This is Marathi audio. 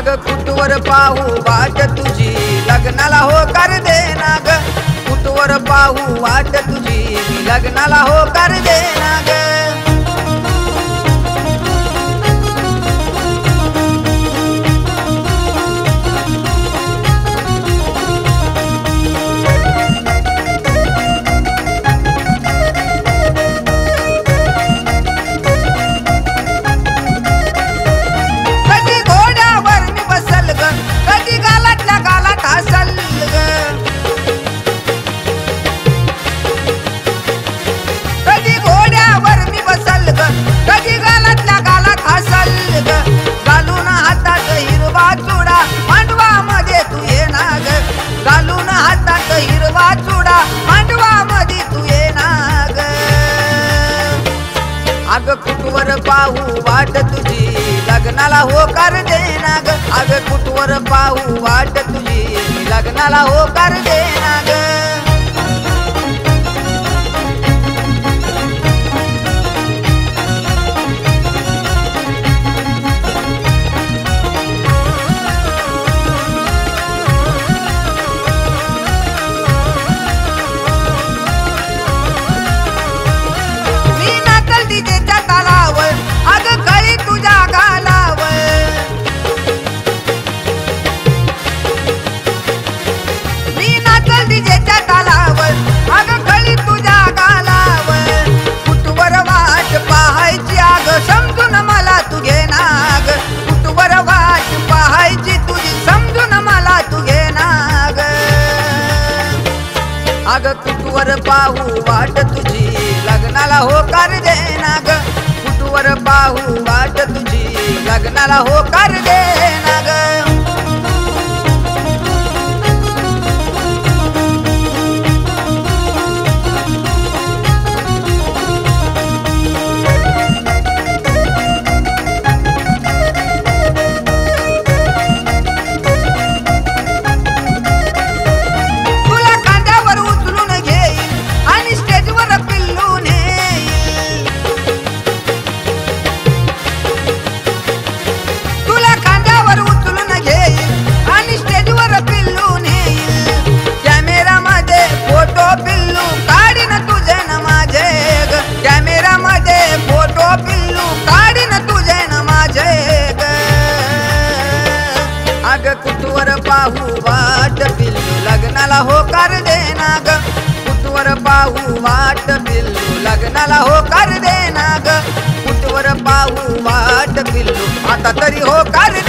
अग कुठवर पाहू वाट तुझी लग्नाला होकार देना ग कुठवर पाहू वाट तुझी मी लग्नाला होकार देना ग अग कुठवर पाहू वाट तुझी लग्नाला होकार देना ग अग कुठवर पाहू वाट तुझी लग्नाला होकार देना ग अग कुठवर पाहू वाट तुझी लग्नाला होकार देना ग कुठवर पाहू वाट तुझी लग्नाला होकार देना ग कुठवर पाहू वाट पिल्लू लग्नाला होकार देना ग कुठवर पाहू वाट पिल्लू लग्नाला होकार देना ग कुठवर पाहू वाट पिल्लू आता तरी होकार